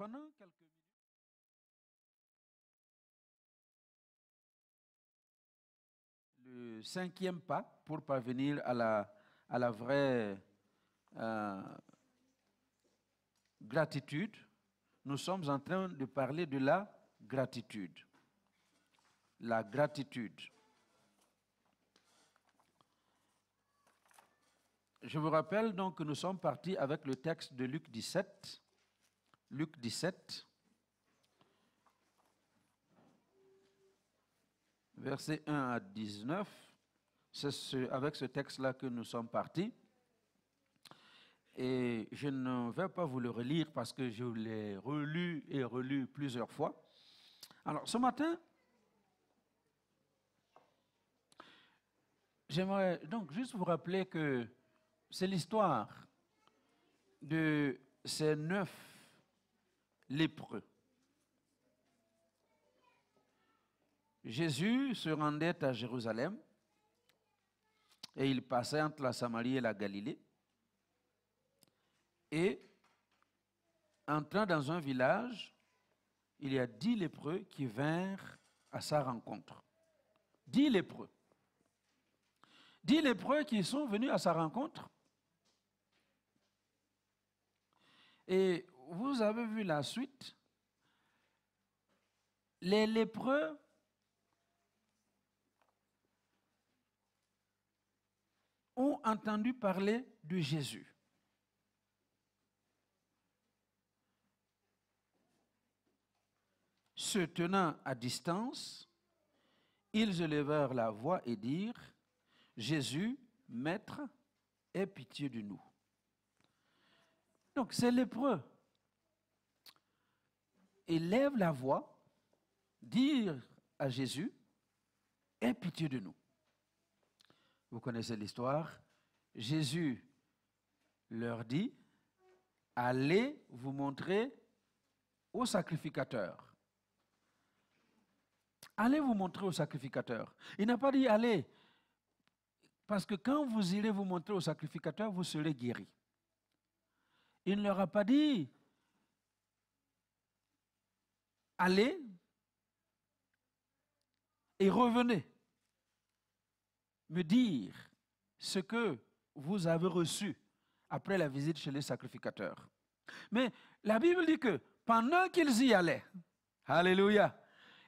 pendant quelques minutes, le cinquième pas pour parvenir à la vraie gratitude, nous sommes en train de parler de la gratitude. La gratitude. Je vous rappelle donc que nous sommes partis avec le texte de Luc 17. Luc 17, versets 1 à 19. C'est avec ce texte-là que nous sommes partis. Et je ne vais pas vous le relire parce que je l'ai relu et relu plusieurs fois. Alors, ce matin, j'aimerais donc juste vous rappeler que c'est l'histoire de ces 9 lépreux. Jésus se rendait à Jérusalem et il passait entre la Samarie et la Galilée. Et entrant dans un village, il y a 10 lépreux qui vinrent à sa rencontre. 10 lépreux. 10 lépreux qui sont venus à sa rencontre. Et vous avez vu la suite. Les lépreux ont entendu parler de Jésus. Se tenant à distance, ils élevèrent la voix et dirent: Jésus, Maître, aie pitié de nous. Donc ces lépreux élèvent la voix, dirent à Jésus: aie pitié de nous. Vous connaissez l'histoire. Jésus leur dit: allez vous montrer au sacrificateur. Allez vous montrer au sacrificateur. Il n'a pas dit allez, parce que quand vous irez vous montrer au sacrificateur, vous serez guéri. Il ne leur a pas dit allez et revenez me dire ce que vous avez reçu après la visite chez les sacrificateurs. Mais la Bible dit que pendant qu'ils y allaient, alléluia,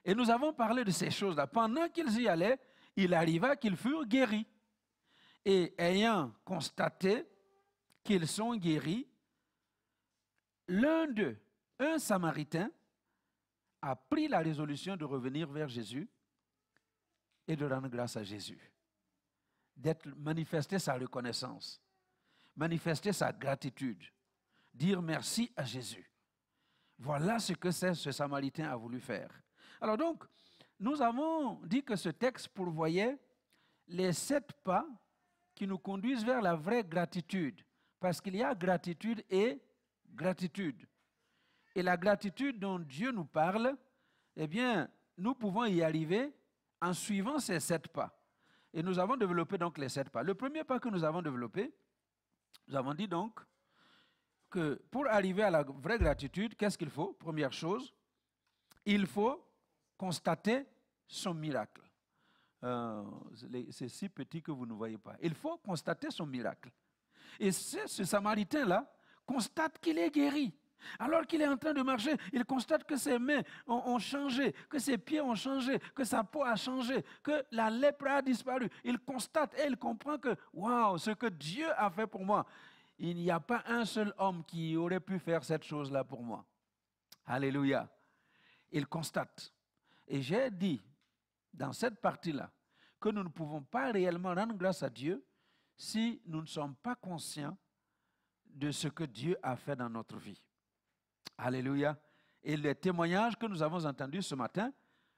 et nous avons parlé de ces choses-là, pendant qu'ils y allaient, il arriva qu'ils furent guéris. Et ayant constaté qu'ils sont guéris, l'un d'eux, un Samaritain, a pris la résolution de revenir vers Jésus et de rendre grâce à Jésus. Manifester sa reconnaissance, manifester sa gratitude, dire merci à Jésus. Voilà ce que ce Samaritain a voulu faire. Alors donc, nous avons dit que ce texte pourvoyait les 7 pas qui nous conduisent vers la vraie gratitude. Parce qu'il y a gratitude et gratitude. Et la gratitude dont Dieu nous parle, eh bien, nous pouvons y arriver en suivant ces 7 pas. Et nous avons développé donc les 7 pas. Le premier pas que nous avons développé, nous avons dit donc que pour arriver à la vraie gratitude, qu'est-ce qu'il faut? Première chose, il faut constater son miracle. C'est si petit que vous ne voyez pas. Il faut constater son miracle. Et ce Samaritain-là constate qu'il est guéri. Alors qu'il est en train de marcher, il constate que ses mains ont changé, que ses pieds ont changé, que sa peau a changé, que la lèpre a disparu. Il constate et il comprend que, waouh, ce que Dieu a fait pour moi, il n'y a pas un seul homme qui aurait pu faire cette chose-là pour moi. Alléluia. Il constate. Et j'ai dit, dans cette partie-là, que nous ne pouvons pas réellement rendre grâce à Dieu si nous ne sommes pas conscients de ce que Dieu a fait dans notre vie. Alléluia. Et les témoignages que nous avons entendus ce matin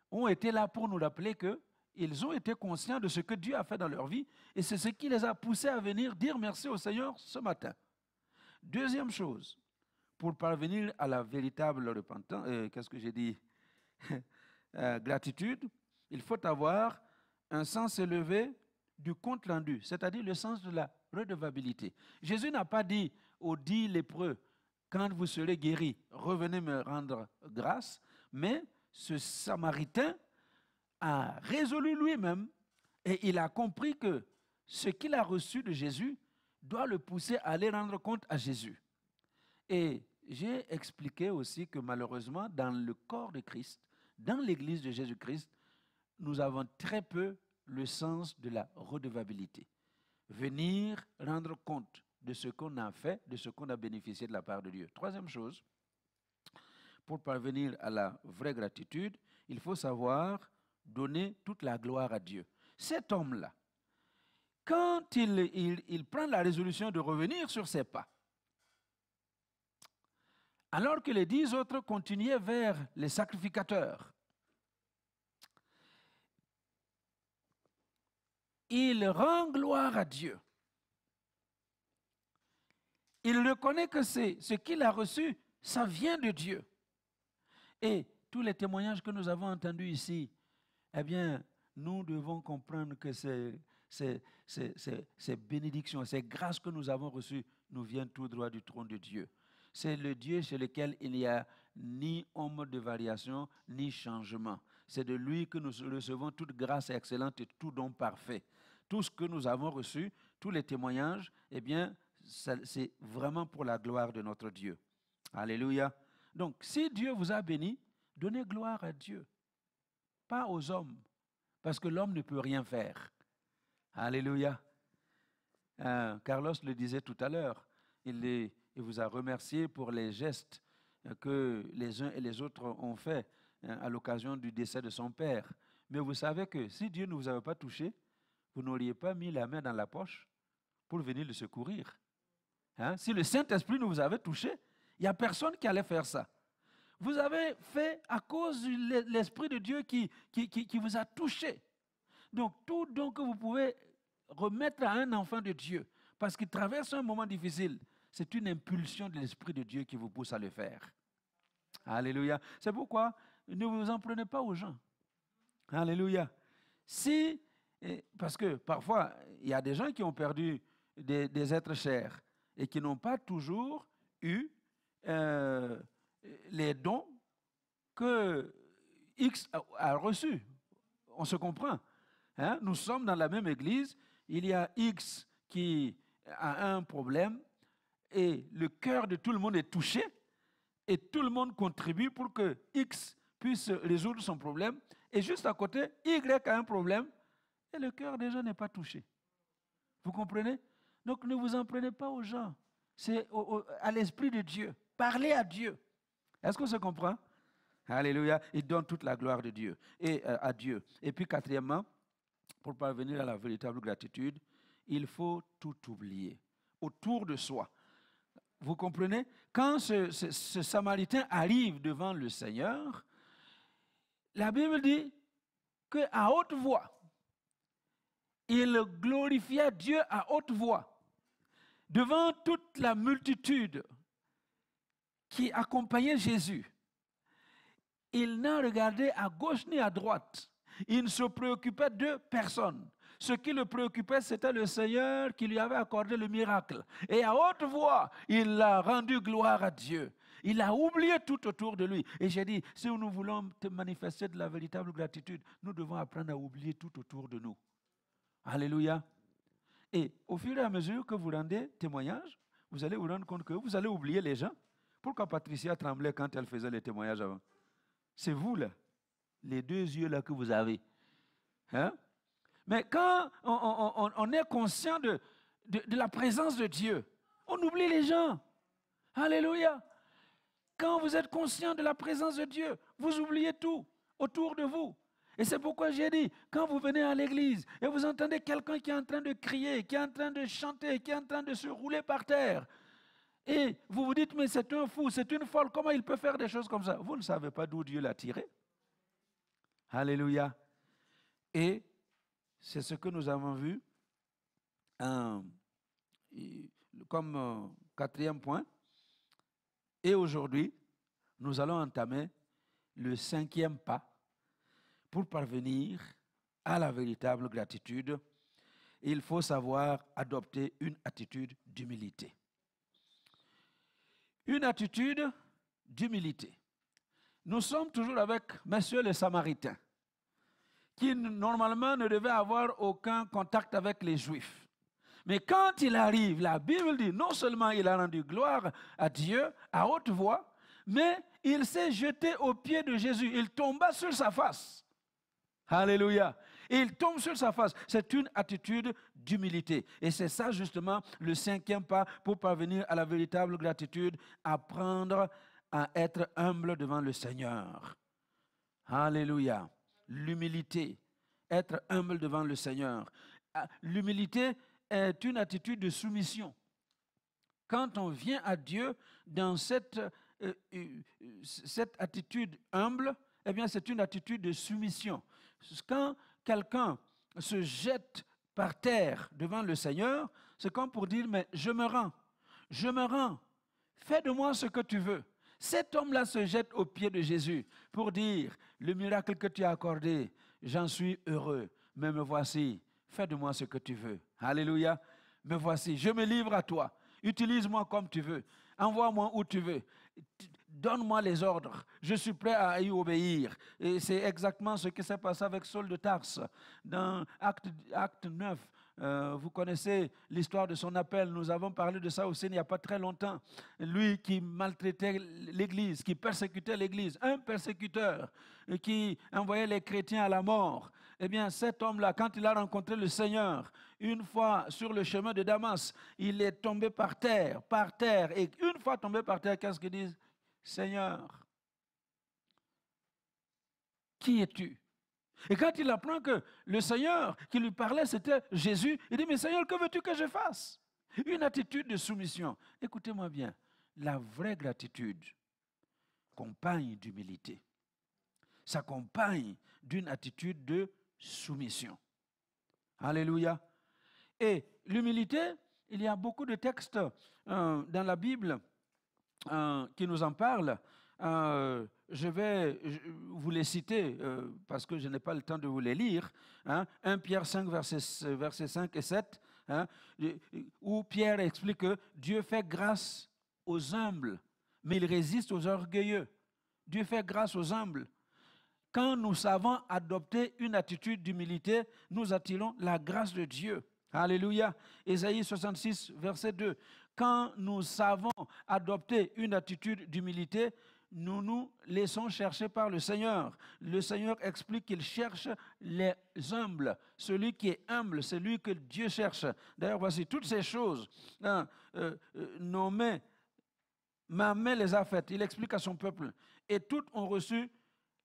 ont été là pour nous rappeler qu'ils ont été conscients de ce que Dieu a fait dans leur vie et c'est ce qui les a poussés à venir dire merci au Seigneur ce matin. Deuxième chose, pour parvenir à la véritable repentance, qu'est-ce que j'ai dit? Gratitude, il faut avoir un sens élevé du compte rendu, c'est-à-dire le sens de la redevabilité. Jésus n'a pas dit aux 10 lépreux, quand vous serez guéris, revenez me rendre grâce. Mais ce Samaritain a résolu lui-même et il a compris que ce qu'il a reçu de Jésus doit le pousser à aller rendre compte à Jésus. Et j'ai expliqué aussi que malheureusement, dans le corps de Christ, dans l'Église de Jésus-Christ, nous avons très peu le sens de la redevabilité. Venir rendre compte de ce qu'on a fait, de ce qu'on a bénéficié de la part de Dieu. Troisième chose, pour parvenir à la vraie gratitude, il faut savoir donner toute la gloire à Dieu. Cet homme-là, quand il prend la résolution de revenir sur ses pas, alors que les 10 autres continuaient vers les sacrificateurs, il rend gloire à Dieu. Il reconnaît que ce qu'il a reçu, ça vient de Dieu. Et tous les témoignages que nous avons entendus ici, eh bien, nous devons comprendre que ces bénédictions, ces grâces que nous avons reçues nous viennent tout droit du trône de Dieu. C'est le Dieu chez lequel il n'y a ni ombre de variation, ni changement. C'est de lui que nous recevons toute grâce excellente et tout don parfait. Tout ce que nous avons reçu, tous les témoignages, eh bien, c'est vraiment pour la gloire de notre Dieu. Alléluia. Donc, si Dieu vous a béni, donnez gloire à Dieu, pas aux hommes, parce que l'homme ne peut rien faire. Alléluia. Carlos le disait tout à l'heure, il vous a remercié pour les gestes que les uns et les autres ont faits à l'occasion du décès de son père. Mais vous savez que si Dieu ne vous avait pas touché, vous n'auriez pas mis la main dans la poche pour venir le secourir. Si le Saint-Esprit nous avait touché, il n'y a personne qui allait faire ça. Vous avez fait à cause de l'Esprit de Dieu qui vous a touché. Donc, tout don que vous pouvez remettre à un enfant de Dieu, parce qu'il traverse un moment difficile, c'est une impulsion de l'Esprit de Dieu qui vous pousse à le faire. Alléluia. C'est pourquoi ne vous en prenez pas aux gens. Alléluia. Parce que parfois, il y a des gens qui ont perdu des êtres chers et qui n'ont pas toujours eu les dons que X a reçus. On se comprend. Nous sommes dans la même église, il y a X qui a un problème et le cœur de tout le monde est touché et tout le monde contribue pour que X puisse résoudre son problème et juste à côté, Y a un problème et le cœur des gens n'est pas touché. Vous comprenez? Donc ne vous en prenez pas aux gens, c'est à l'Esprit de Dieu. Parlez à Dieu. Est-ce qu'on se comprend? Alléluia. Il donne toute la gloire de Dieu et à Dieu. Et puis quatrièmement, pour parvenir à la véritable gratitude, il faut tout oublier autour de soi. Vous comprenez? Quand ce Samaritain arrive devant le Seigneur, la Bible dit qu'à haute voix, il glorifia Dieu à haute voix devant toute la multitude qui accompagnait Jésus. Il n'a regardé à gauche ni à droite. Il ne se préoccupait de personne. Ce qui le préoccupait, c'était le Seigneur qui lui avait accordé le miracle. Et à haute voix, il a rendu gloire à Dieu. Il a oublié tout autour de lui. Et j'ai dit, si nous voulons manifester de la véritable gratitude, nous devons apprendre à oublier tout autour de nous. Alléluia. Et au fur et à mesure que vous rendez témoignage, vous allez vous rendre compte que vous allez oublier les gens. Pourquoi Patricia tremblait quand elle faisait les témoignages avant? C'est vous là, les deux yeux là que vous avez. Mais quand on est conscient de la présence de Dieu, on oublie les gens. Alléluia. Quand vous êtes conscient de la présence de Dieu, vous oubliez tout autour de vous. Et c'est pourquoi j'ai dit, quand vous venez à l'église et vous entendez quelqu'un qui est en train de crier, qui est en train de chanter, qui est en train de se rouler par terre, et vous vous dites, mais c'est un fou, c'est une folle, comment il peut faire des choses comme ça? Vous ne savez pas d'où Dieu l'a tiré. Alléluia. Et c'est ce que nous avons vu comme quatrième point. Et aujourd'hui, nous allons entamer le 5e pas pour parvenir à la véritable gratitude. Il faut savoir adopter une attitude d'humilité. Une attitude d'humilité. Nous sommes toujours avec messieurs les Samaritains, qui normalement ne devaient avoir aucun contact avec les Juifs. Mais quand il arrive, la Bible dit, non seulement il a rendu gloire à Dieu à haute voix, mais il s'est jeté aux pieds de Jésus. Il tomba sur sa face. Alléluia. Et il tombe sur sa face. C'est une attitude d'humilité. Et c'est ça justement le 5e pas pour parvenir à la véritable gratitude, apprendre à être humble devant le Seigneur. Alléluia. L'humilité, être humble devant le Seigneur. L'humilité est une attitude de soumission. Quand on vient à Dieu dans cette attitude humble, eh bien c'est une attitude de soumission. Quand quelqu'un se jette par terre devant le Seigneur, c'est comme pour dire, mais je me rends, fais de moi ce que tu veux. Cet homme-là se jette aux pieds de Jésus pour dire, le miracle que tu as accordé, j'en suis heureux, mais me voici, fais de moi ce que tu veux. Alléluia, me voici, je me livre à toi, utilise-moi comme tu veux, envoie-moi où tu veux. Donne-moi les ordres, je suis prêt à y obéir. Et c'est exactement ce qui s'est passé avec Saul de Tarse. Dans Acte 9, vous connaissez l'histoire de son appel. Nous avons parlé de ça aussi il n'y a pas très longtemps. Lui qui maltraitait l'Église, qui persécutait l'Église, un persécuteur qui envoyait les chrétiens à la mort. Eh bien, cet homme-là, quand il a rencontré le Seigneur, une fois sur le chemin de Damas, il est tombé par terre. Et une fois tombé par terre, qu'est-ce qu'il dit? Seigneur, qui es-tu? Et quand il apprend que le Seigneur qui lui parlait, c'était Jésus, il dit, mais Seigneur, que veux-tu que je fasse? Une attitude de soumission. Écoutez-moi bien, la vraie gratitude s'accompagne d'humilité, s'accompagne d'une attitude de soumission. Alléluia. Et l'humilité, il y a beaucoup de textes dans la Bible qui nous en parlent. Je vais vous les citer parce que je n'ai pas le temps de vous les lire. 1 Pierre 5, versets 5 et 7, où Pierre explique que Dieu fait grâce aux humbles, mais il résiste aux orgueilleux. Dieu fait grâce aux humbles. Quand nous savons adopter une attitude d'humilité, nous attirons la grâce de Dieu. Alléluia. Ésaïe 66, verset 2. Quand nous savons adopter une attitude d'humilité, nous nous laissons chercher par le Seigneur. Le Seigneur explique qu'il cherche les humbles. Celui qui est humble, c'est lui que Dieu cherche. D'ailleurs, voici toutes ces choses nommées. Ma main les a faites. Il explique à son peuple. Et toutes ont reçu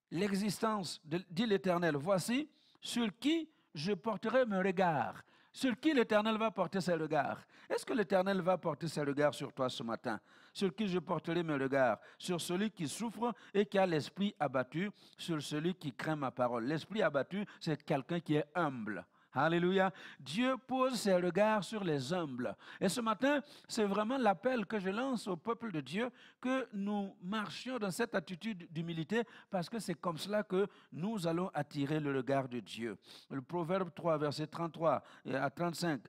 l'existence, dit l'Éternel. Voici sur qui je porterai mes regards. Sur qui l'Éternel va porter ses regards? Est-ce que l'Éternel va porter ses regards sur toi ce matin? Sur qui je porterai mes regards? Sur celui qui souffre et qui a l'esprit abattu, sur celui qui craint ma parole. L'esprit abattu, c'est quelqu'un qui est humble. Alléluia. Dieu pose ses regards sur les humbles. Et ce matin, c'est vraiment l'appel que je lance au peuple de Dieu, que nous marchions dans cette attitude d'humilité, parce que c'est comme cela que nous allons attirer le regard de Dieu. Le Proverbe 3, verset 33 à 35,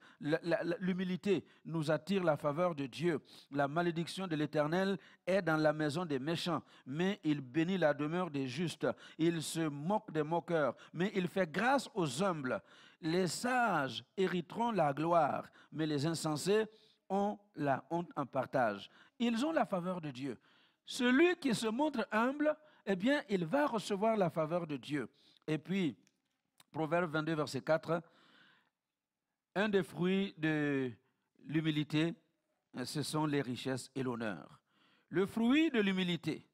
l'humilité nous attire la faveur de Dieu. La malédiction de l'Éternel est dans la maison des méchants, mais il bénit la demeure des justes. Il se moque des moqueurs, mais il fait grâce aux humbles. Les sages hériteront la gloire, mais les insensés ont la honte en partage. Ils ont la faveur de Dieu. Celui qui se montre humble, eh bien, il va recevoir la faveur de Dieu. Et puis, Proverbe 22, verset 4, un des fruits de l'humilité, ce sont les richesses et l'honneur. Le fruit de l'humilité,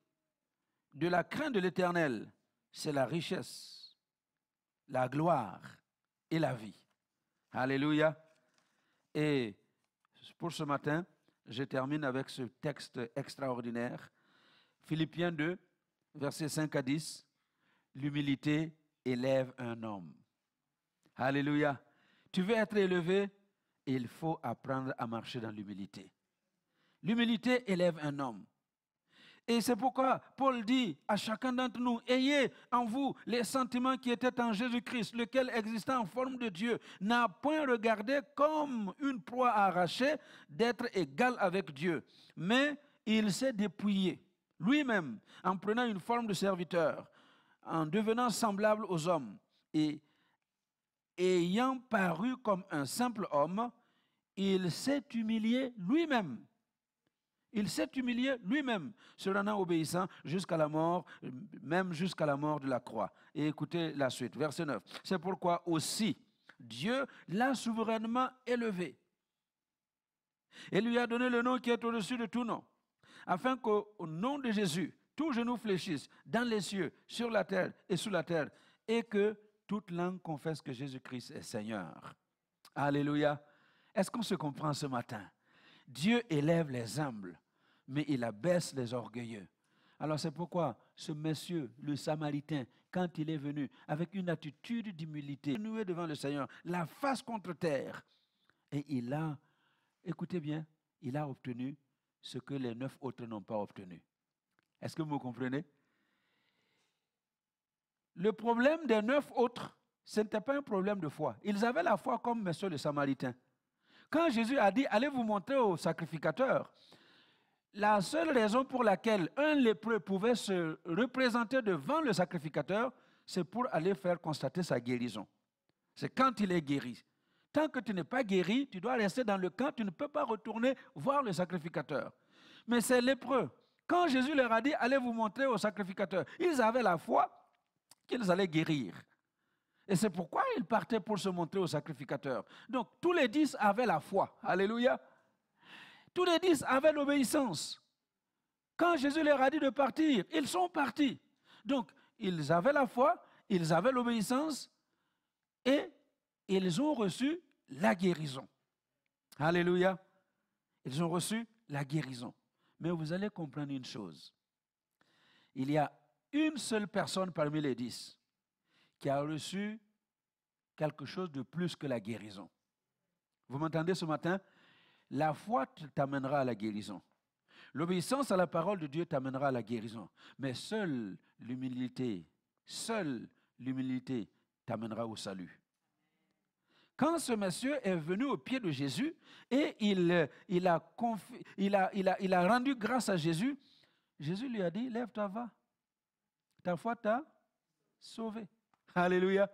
de la crainte de l'Éternel, c'est la richesse, la gloire et la vie. Alléluia. Et pour ce matin, je termine avec ce texte extraordinaire. Philippiens 2, versets 5 à 10. L'humilité élève un homme. Alléluia. Tu veux être élevé, il faut apprendre à marcher dans l'humilité. L'humilité élève un homme. Et c'est pourquoi Paul dit à chacun d'entre nous, ayez en vous les sentiments qui étaient en Jésus-Christ, lequel existant en forme de Dieu, n'a point regardé comme une proie arrachée d'être égal avec Dieu, mais il s'est dépouillé lui-même, en prenant une forme de serviteur, en devenant semblable aux hommes et ayant paru comme un simple homme, il s'est humilié lui-même. Il s'est humilié lui-même, se rendant obéissant jusqu'à la mort, même jusqu'à la mort de la croix. Et écoutez la suite, verset 9. C'est pourquoi aussi Dieu l'a souverainement élevé et lui a donné le nom qui est au-dessus de tout nom, afin qu'au nom de Jésus, tout genou fléchisse dans les cieux, sur la terre et sous la terre, et que toute langue confesse que Jésus-Christ est Seigneur. Alléluia. Est-ce qu'on se comprend ce matin? Dieu élève les humbles, mais il abaisse les orgueilleux. Alors c'est pourquoi ce monsieur, le Samaritain, quand il est venu avec une attitude d'humilité, noué devant le Seigneur, la face contre terre, et il a, écoutez bien, il a obtenu ce que les 9 autres n'ont pas obtenu. Est-ce que vous comprenez? Le problème des 9 autres, ce n'était pas un problème de foi. Ils avaient la foi comme monsieur le Samaritain. Quand Jésus a dit, allez vous montrer au sacrificateur, la seule raison pour laquelle un lépreux pouvait se représenter devant le sacrificateur, c'est pour aller faire constater sa guérison. C'est quand il est guéri. Tant que tu n'es pas guéri, tu dois rester dans le camp, tu ne peux pas retourner voir le sacrificateur. Mais ces lépreux, quand Jésus leur a dit, allez vous montrer au sacrificateur, ils avaient la foi qu'ils allaient guérir. Et c'est pourquoi ils partaient pour se montrer au sacrificateur. Donc, tous les 10 avaient la foi. Alléluia. Tous les 10 avaient l'obéissance. Quand Jésus leur a dit de partir, ils sont partis. Donc, ils avaient la foi, ils avaient l'obéissance et ils ont reçu la guérison. Alléluia. Ils ont reçu la guérison. Mais vous allez comprendre une chose. Il y a une seule personne parmi les 10 qui a reçu quelque chose de plus que la guérison. Vous m'entendez ce matin? La foi t'amènera à la guérison. L'obéissance à la parole de Dieu t'amènera à la guérison. Mais seule l'humilité t'amènera au salut. Quand ce monsieur est venu au pied de Jésus et il a rendu grâce à Jésus, Jésus lui a dit, lève-toi, va. Ta foi t'a sauvé. Alléluia.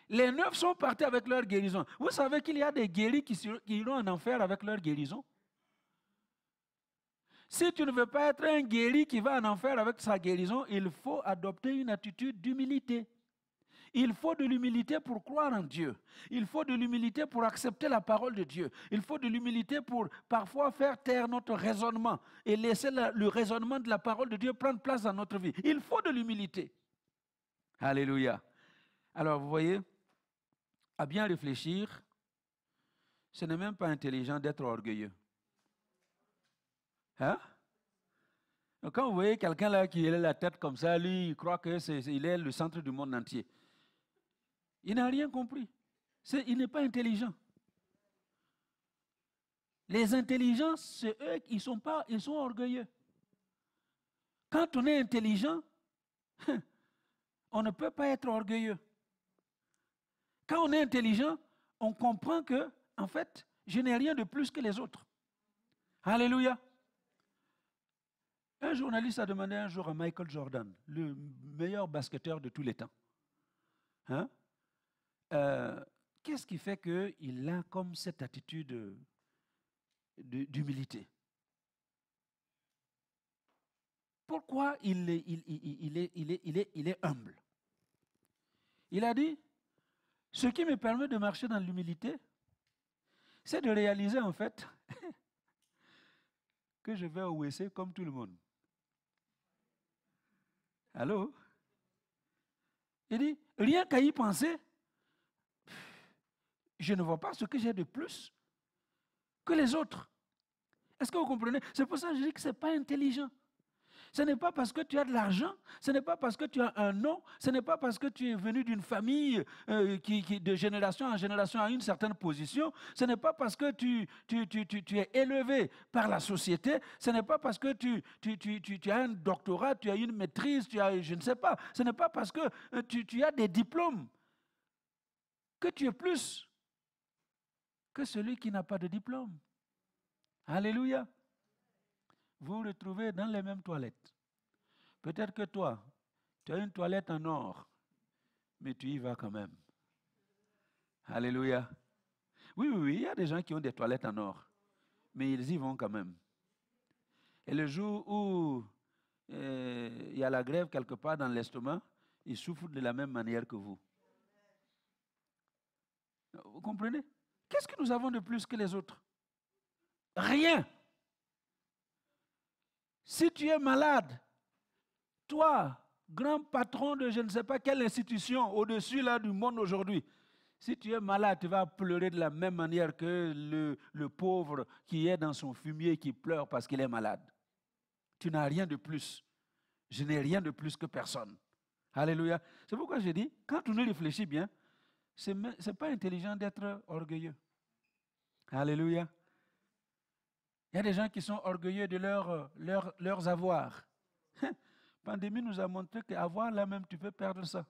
Les 9 sont partis avec leur guérison. Vous savez qu'il y a des guéris qui iront en enfer avec leur guérison? Si tu ne veux pas être un guéri qui va en enfer avec sa guérison, il faut adopter une attitude d'humilité. Il faut de l'humilité pour croire en Dieu. Il faut de l'humilité pour accepter la parole de Dieu. Il faut de l'humilité pour parfois faire taire notre raisonnement et laisser le raisonnement de la parole de Dieu prendre place dans notre vie. Il faut de l'humilité. Alléluia. Alors vous voyez, à bien réfléchir, ce n'est même pas intelligent d'être orgueilleux. Hein? Donc quand vous voyez quelqu'un là qui a la tête comme ça, lui, il croit qu'il est le centre du monde entier. Il n'a rien compris. Il n'est pas intelligent. Les intelligents, c'est eux qui sont orgueilleux. Quand on est intelligent, on ne peut pas être orgueilleux. Quand on est intelligent, on comprend que, en fait, je n'ai rien de plus que les autres. Alléluia. Un journaliste a demandé un jour à Michael Jordan, le meilleur basketteur de tous les temps, hein? Qu'est-ce qui fait qu'il a comme cette attitude d'humilité? Pourquoi il est humble? Il a dit, ce qui me permet de marcher dans l'humilité, c'est de réaliser en fait que je vais au WC comme tout le monde. Allô? Il dit, rien qu'à y penser, je ne vois pas ce que j'ai de plus que les autres. Est-ce que vous comprenez? C'est pour ça que je dis que ce n'est pas intelligent. Ce n'est pas parce que tu as de l'argent, ce n'est pas parce que tu as un nom, ce n'est pas parce que tu es venu d'une famille qui de génération en génération a une certaine position, ce n'est pas parce que tu es élevé par la société, ce n'est pas parce que tu as un doctorat, tu as une maîtrise, tu as, je ne sais pas, ce n'est pas parce que tu as des diplômes que tu es plus que celui qui n'a pas de diplôme. Alléluia. Vous vous retrouvez dans les mêmes toilettes. Peut-être que toi, tu as une toilette en or, mais tu y vas quand même. Alléluia. Oui, oui, oui, il y a des gens qui ont des toilettes en or, mais ils y vont quand même. Et le jour où il y a la grève quelque part dans l'estomac, ils souffrent de la même manière que vous. Vous comprenez? Qu'est-ce que nous avons de plus que les autres? Rien. Si tu es malade, toi, grand patron de je ne sais pas quelle institution au-dessus là du monde aujourd'hui, si tu es malade, tu vas pleurer de la même manière que le pauvre qui est dans son fumier et qui pleure parce qu'il est malade. Tu n'as rien de plus. Je n'ai rien de plus que personne. Alléluia. C'est pourquoi je dis, quand on y réfléchit bien, ce n'est pas intelligent d'être orgueilleux. Alléluia. Il y a des gens qui sont orgueilleux de leurs avoirs. La pandémie nous a montré qu'avoir là même, tu peux perdre ça.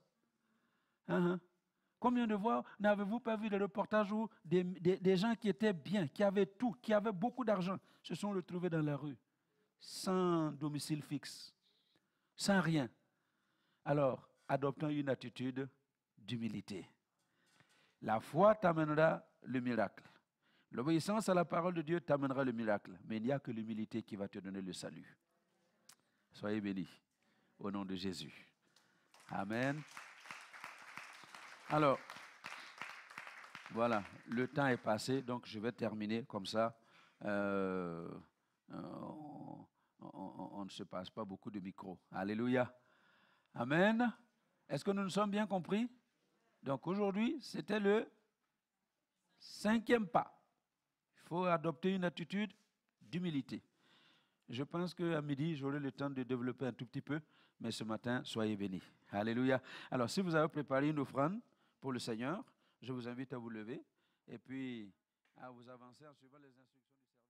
Combien de fois n'avez-vous pas vu des reportages où des gens qui étaient bien, qui avaient tout, qui avaient beaucoup d'argent, se sont retrouvés dans la rue, sans domicile fixe, sans rien. Alors, adoptons une attitude d'humilité. La foi t'amènera le miracle. L'obéissance à la parole de Dieu t'amènera le miracle. Mais il n'y a que l'humilité qui va te donner le salut. Soyez bénis au nom de Jésus. Amen. Alors, voilà, le temps est passé, donc je vais terminer comme ça. On ne se passe pas beaucoup de micros. Alléluia. Amen. Est-ce que nous nous sommes bien compris? Donc aujourd'hui, c'était le 5e pas. Il faut adopter une attitude d'humilité. Je pense qu'à midi, j'aurai le temps de développer un tout petit peu, mais ce matin, soyez bénis. Alléluia. Alors, si vous avez préparé une offrande pour le Seigneur, je vous invite à vous lever et puis à vous avancer en suivant les instructions du service.